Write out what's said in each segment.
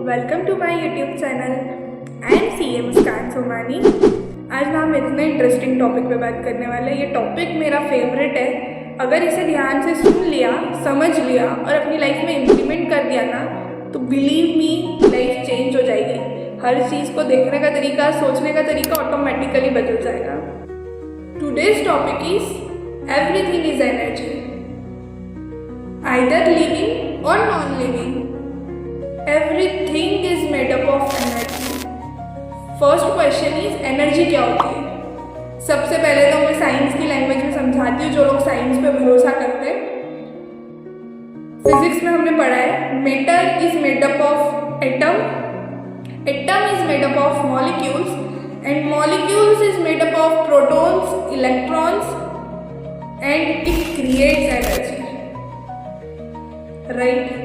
Welcome to my YouTube channel. I am C Muskan Somani. आज ना हम इतना इंटरेस्टिंग टॉपिक पे बात करने वाले हैं। ये टॉपिक मेरा फेवरेट है। अगर इसे ध्यान से सुन लिया, समझ लिया और अपनी लाइफ में इम्प्लीमेंट कर दिया ना, तो बिलीव मी लाइफ चेंज हो जाएगी। हर चीज़ को देखने का तरीका, सोचने का तरीका ऑटोमेटिकली बदल जाएगा। Today's topic is everything is energy, either living और non living. Everything is made up of energy. First question is energy क्या होती है। सबसे पहले तो मैं साइंस की लैंग्वेज में समझाती हूँ, जो लोग साइंस पे भरोसा करते हैं। फिजिक्स में हमने पढ़ा है matter is made up of atom, atom is made up of molecules and molecules is made up of protons, electrons and it creates energy, right.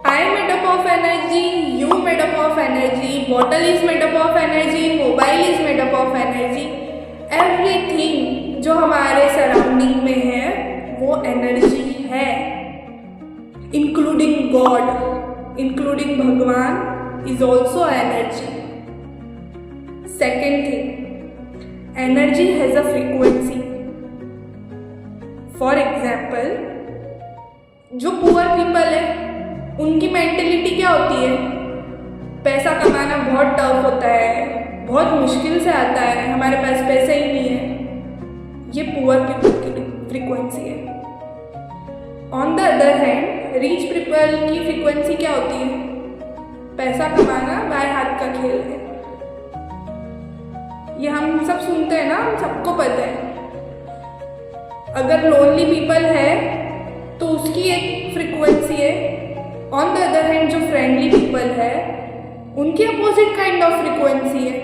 I made up of energy, you made up of energy, bottle is made up of energy, mobile is made up of energy. Everything जो हमारे surrounding में है वो energy है, including God, including भगवान is also energy. Second thing, energy has a frequency. For example, जो poor people है उनकी मेंटेलिटी क्या होती है? पैसा कमाना बहुत टफ होता है, बहुत मुश्किल से आता है, हमारे पास पैसा ही नहीं है। ये पुअर पीपल की फ्रीक्वेंसी है। On the other hand, rich people की फ्रीक्वेंसी क्या होती है? पैसा कमाना बाएं हाथ का खेल है। ये हम सब सुनते हैं ना, हम सबको पता है। अगर लोनली पीपल है तो उसकी एक फ्रीक्वेंसी है। ऑन द अदर हैंड, जो फ्रेंडली पीपल है उनकी अपोजिट काइंड ऑफ फ्रीक्वेंसी है।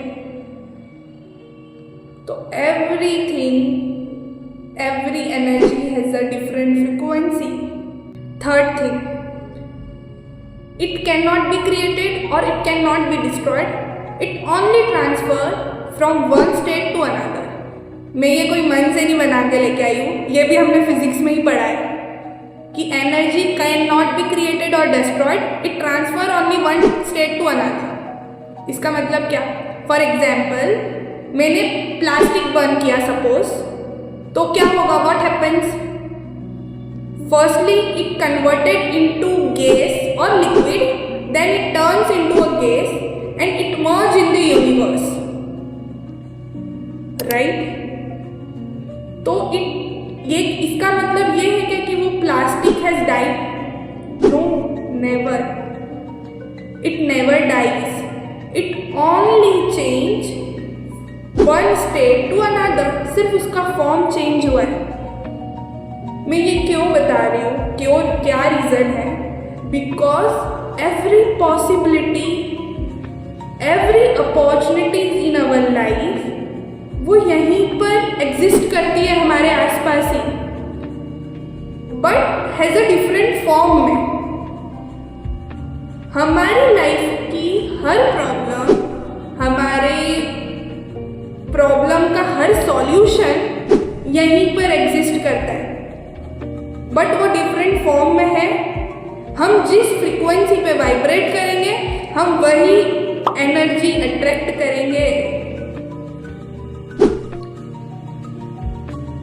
तो everything, every energy has a different frequency. Third thing, it can not be created और it can not be destroyed, it only transfer from one state to another. मैं ये कोई मन से नहीं बना के लेके आई हूँ, ये भी हमने फिजिक्स में ही पढ़ा है कि energy can not be created और destroyed, it transfer only one state to another. इसका मतलब क्या? फॉर एग्जाम्पल, मैंने प्लास्टिक बर्न किया सपोज, तो क्या होगा? What happens? Firstly it converted into gas और liquid, then it turns into a gas and it merge in the universe, right. तो ये इसका मतलब ये है कि वो plastic has died? No, never, it never dies, it only change one state to another. सिर्फ उसका फॉर्म चेंज हुआ है। मैं ये क्यों बता रही हूँ, क्यों, क्या रीजन है? Because every possibility, every opportunities in our life वो यहीं पर एग्जिस्ट करती है, हमारे आसपास ही, but has a different form में। हमारी लाइफ की हर प्रॉब्लम, हमारे प्रॉब्लम का हर सॉल्यूशन यहीं पर एग्जिस्ट करता है, बट वो डिफरेंट फॉर्म में है। हम जिस फ्रीक्वेंसी पे वाइब्रेट करेंगे, हम वही एनर्जी अट्रैक्ट करेंगे।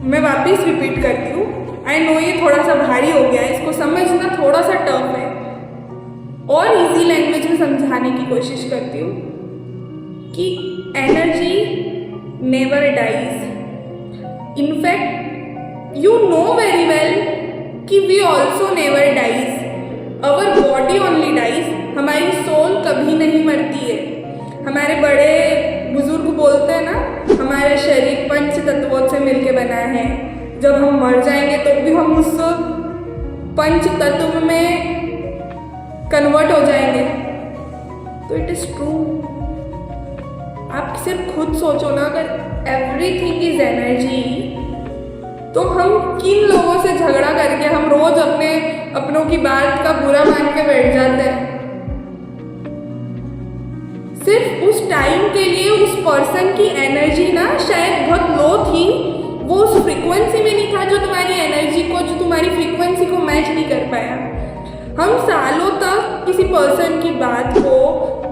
मैं वापस रिपीट करती हूँ। आई नो ये थोड़ा सा भारी हो गया है, इसको समझना थोड़ा सा टफ है, और इजी लैंग्वेज में समझाने की कोशिश करती हूँ कि energy never dies. In fact you know very well कि we also never dies, our body only dies. हमारी सोल कभी नहीं मरती है। हमारे बड़े बुजुर्ग बोलते हैं ना, हमारा शरीर पंच तत्वों से मिलके बना है। जब हम मर जाएंगे तो भी हम उस पंच तत्व में कन्वर्ट हो जाएंगे। तो इट इज ट्रू। आप सिर्फ खुद सोचो ना, अगर एवरीथिंग इज एनर्जी, तो हम किन लोगों से झगड़ा करके हम रोज अपनों की बात का बुरा मान के बैठ जाते हैं। सिर्फ उस टाइम के लिए उस पर्सन की एनर्जी ना शायद बहुत लो थी, वो उस फ्रीक्वेंसी में नहीं था जो तुम्हारी एनर्जी को, जो तुम्हारी फ्रीक्वेंसी को मैच नहीं कर पाया। हम सालों तक पर्सन की बात को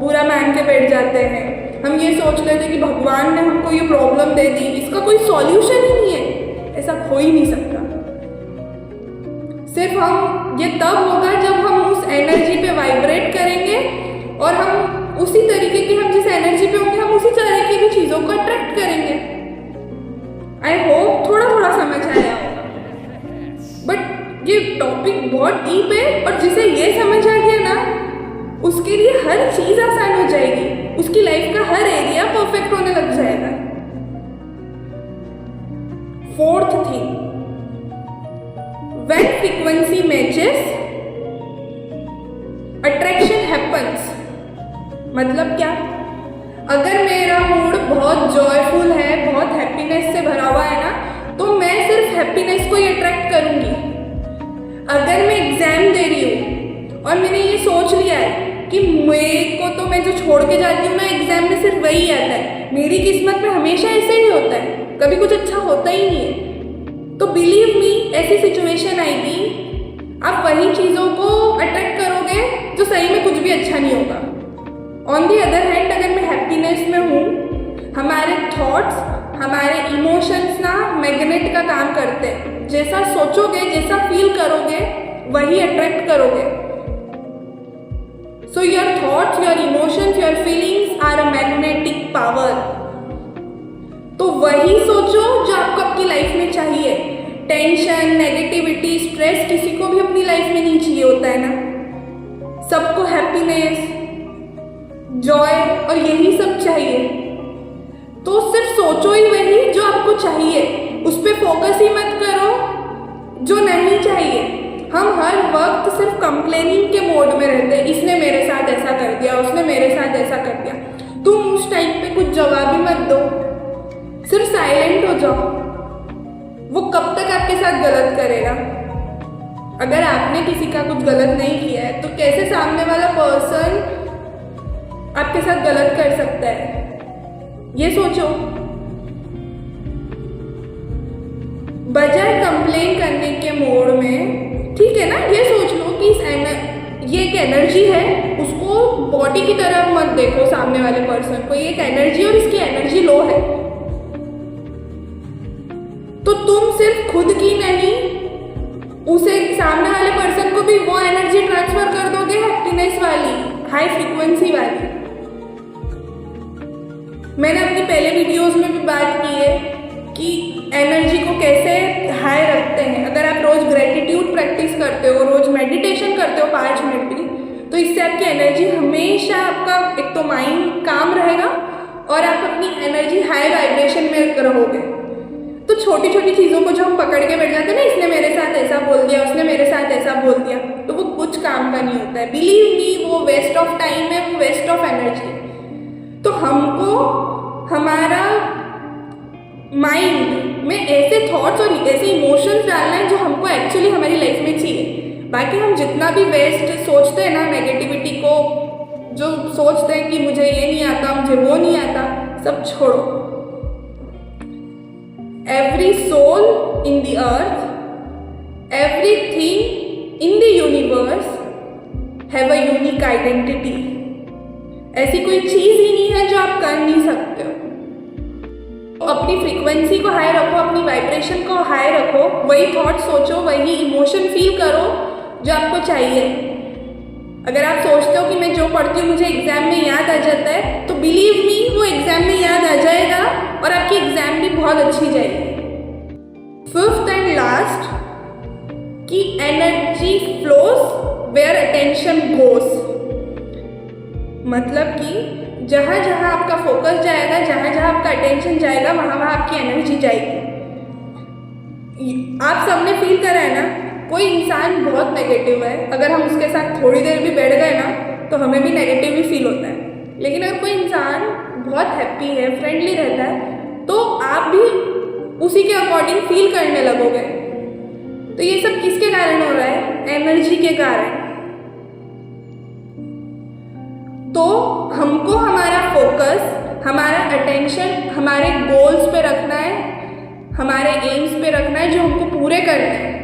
बुरा मान के बैठ जाते हैं। हम ये सोच लेते हैं कि भगवान ने हमको ये प्रॉब्लम दे दी, इसका कोई सॉल्यूशन ही नहीं है। ऐसा हो ही नहीं सकता। सिर्फ हम ये तब होगा जब हम उस एनर्जी पे वाइब्रेट करेंगे और हम उसी तरीके की, हम जिस एनर्जी पे होंगे हम उसी तरीके की चीज़ों को अट्रैक्ट करेंगे। आई होप थोड़ा थोड़ा समझ आया होगा, बट ये टॉपिक बहुत डीप है और जिसे ये समझ आ गया ना उसके लिए हर चीज़ आसान हो जाएगी, उसकी लाइफ का हर एरिया परफेक्ट होने लग जाएगा। Fourth thing, when frequency matches attraction happens। मतलब क्या? अगर मेरा मूड बहुत जॉयफुल है, बहुत हैप्पीनेस से भरा हुआ है ना, तो मैं सिर्फ हैप्पीनेस को ही अट्रैक्ट करूंगी। अगर मैं एग्जाम दे रही हूँ और मैंने ये सोच लिया है कि मेरे को तो, मैं जो छोड़ के जाती हूँ ना एग्जाम में, सिर्फ वही आता है, मेरी किस्मत में हमेशा ऐसे ही होता है, कभी कुछ अच्छा होता ही नहीं है, तो बिलीव मी ऐसी सिचुएशन आएगी, आप वही चीज़ों को अट्रैक्ट करोगे जो सही में कुछ भी अच्छा नहीं होगा। ऑन दी अदर हैंड, अगर मैं हैप्पीनेस में हूँ, हमारे थॉट्स, हमारे इमोशंस ना मैग्नेट का काम करते हैं। जैसा सोचोगे, जैसा फील करोगे, वही अट्रैक्ट करोगे। So your thoughts, your emotions, your feelings are a magnetic power. तो वही सोचो जो आपको आपकी लाइफ में चाहिए। टेंशन, नेगेटिविटी, स्ट्रेस किसी को भी अपनी लाइफ में नहीं चाहिए होता है ना। सबको हैप्पीनेस, जॉय और यही सब चाहिए। तो सिर्फ सोचो ही वही जो आपको चाहिए, उस पर फोकस ही मत करो जो नहीं चाहिए। हम हर वक्त सिर्फ कंप्लेनिंग के मोड में रहते हैं, इसने मेरे साथ ऐसा कर दिया, उसने मेरे साथ ऐसा कर दिया। तुम उस टाइम पे कुछ जवाब ही मत दो, सिर्फ साइलेंट हो जाओ। वो कब तक आपके साथ गलत करेगा? अगर आपने किसी का कुछ गलत नहीं किया है तो कैसे सामने वाला पर्सन आपके साथ गलत कर सकता है? ये सोचो। बजाय कंप्लेन करने के मोड में, ठीक है ना, ये सोच लो कि ये एक एनर्जी है, उसको बॉडी की तरह मत देखो सामने वाले पर्सन को। ये एक एनर्जी और इसकी एनर्जी लो है, तो तुम सिर्फ खुद की नहीं, उसे सामने वाले पर्सन को भी वो एनर्जी ट्रांसफर कर दोगे, हैप्पीनेस वाली, हाई फ्रीक्वेंसी वाली। मैंने अपनी पहले वीडियोस में भी बात की है कि एनर्जी को कैसे हाई रखते हैं। अगर आप रोज ग्रेटिट्यूड प्रैक्टिस करते हो, रोज मेडिटेशन करते हो 5 मिनट भी, तो इससे आपकी एनर्जी हमेशा, आपका एक तो माइंड काम रहेगा और आप अपनी एनर्जी हाई वाइब्रेशन में रहोगे। तो छोटी छोटी चीज़ों को जो हम पकड़ के बैठ जाते हैं ना, इसने मेरे साथ ऐसा बोल दिया, उसने मेरे साथ ऐसा बोल दिया, तो वो कुछ काम का नहीं होता है। बिलीव मी, वो वेस्ट ऑफ टाइम है, वो वेस्ट ऑफ एनर्जी। तो हमको हमारा माइंड में ऐसे थॉट्स और ऐसे इमोशंस डालना है जो हमको एक्चुअली हमारी लाइफ में चाहिए। बाकी हम जितना भी वेस्ट सोचते हैं ना, नेगेटिविटी को जो सोचते हैं कि मुझे ये नहीं आता, मुझे वो नहीं आता, सब छोड़ो। Every soul in the earth, everything in the universe have a unique identity। ऐसी कोई चीज़ ही नहीं है जो आप कर नहीं सकते हो। तो अपनी फ्रीक्वेंसी को हाई रखो, अपनी वाइब्रेशन को हाई रखो, वही थॉट सोचो, वही इमोशन फील करो जो आपको चाहिए। अगर आप सोचते हो कि मैं जो पढ़ती हूँ मुझे एग्जाम में याद आ जाता है, तो बिलीव मी, वो एग्जाम में याद आ जाएगा और आपकी एग्जाम भी बहुत अच्छी जाएगी। फिफ्थ एंड लास्ट, कि एनर्जी फ्लोज वेयर अटेंशन गोस। मतलब कि जहाँ जहाँ आपका फोकस जाएगा, जहाँ जहाँ आपका अटेंशन जाएगा, वहाँ वहाँ आपकी एनर्जी जाएगी। आप सबने फील करा है ना, कोई इंसान बहुत नेगेटिव है, अगर हम उसके साथ थोड़ी देर भी बैठ गए ना तो हमें भी नेगेटिव ही फील होता है। लेकिन अगर कोई इंसान बहुत हैप्पी है, फ्रेंडली रहता है, तो आप भी उसी के अकॉर्डिंग फील करने लगोगे। तो ये सब किसके कारण हो रहा है? एनर्जी के कारण। तो हमको हमारा फोकस, हमारा अटेंशन हमारे गोल्स पे रखना है, हमारे एम्स पे रखना है जो हमको पूरे करने हैं।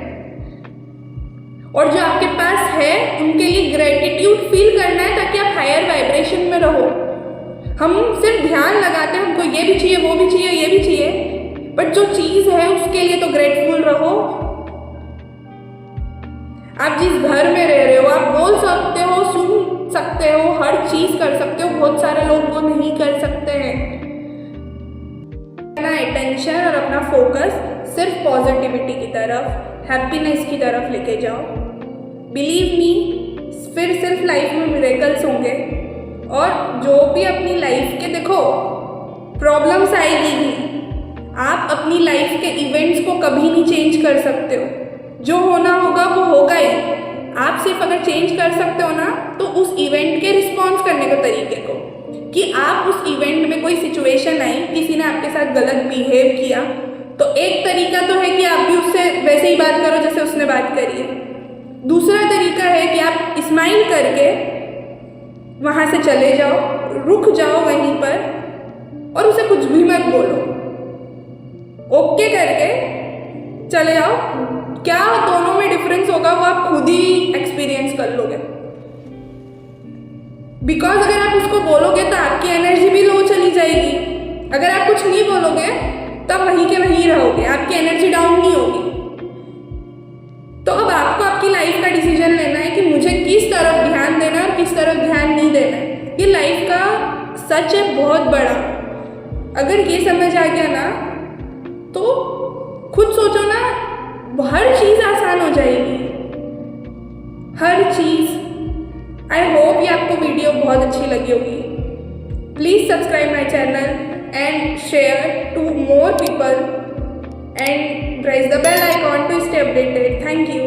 और जो आपके पास है उनके लिए ग्रेटिट्यूड फील करना है ताकि आप हायर वाइब्रेशन में रहो। हम सिर्फ ध्यान लगाते हैं, हमको ये भी चाहिए, वो भी चाहिए, ये भी चाहिए, बट जो चीज़ है उसके लिए तो ग्रेटफुल रहो। आप जिस घर में रह रहे हो आप बोल सकते हो, सुन सकते हो, हर चीज़ कर सकते हो, बहुत सारे लोग वो नहीं कर सकते हैं। अपना अटेंशन और अपना फोकस सिर्फ पॉजिटिविटी की तरफ, हैप्पीनेस की तरफ लेके जाओ। बिलीव मी, फिर सिर्फ लाइफ में मिरेकल्स होंगे। और जो भी अपनी लाइफ के, देखो प्रॉब्लम्स आएगी ही, आप अपनी लाइफ के इवेंट्स को कभी नहीं चेंज कर सकते हो। जो होना होगा वो होगा ही। आप सिर्फ अगर चेंज कर सकते हो ना तो उस इवेंट के रिस्पॉन्स करने के तरीके को, कि आप उस इवेंट में कोई सिचुएशन आई, किसी ने आपके साथ गलत बिहेव किया, तो एक तरीका तो है कि आप भी उससे वैसे ही बात करो जैसे उसने बात करी है। दूसरा तरीका है कि आप स्माइल करके वहाँ से चले जाओ, रुक जाओ वहीं पर और उसे कुछ भी मत बोलो, ओके करके चले जाओ। क्या दोनों में डिफरेंस होगा वो आप खुद ही एक्सपीरियंस कर लोगे। बिकॉज अगर आप उसको बोलोगे तो आपकी एनर्जी भी लो चली जाएगी। अगर आप कुछ नहीं बोलोगे तो आप वहीं के वहीं रहोगे, आपकी एनर्जी डाउन नहीं होगी। तो अब आपको आपकी लाइफ का डिसीजन लेना है कि मुझे किस तरफ ध्यान देना है और किस तरफ ध्यान नहीं देना है। ये लाइफ का सच है बहुत बड़ा। अगर ये समझ आ गया ना तो खुद सोचो ना, हर चीज़ आसान हो जाएगी, हर चीज़। आई होप ये आपको वीडियो बहुत अच्छी लगी होगी। Please subscribe my channel and share to more people and press the bell icon to stay updated. Thank you.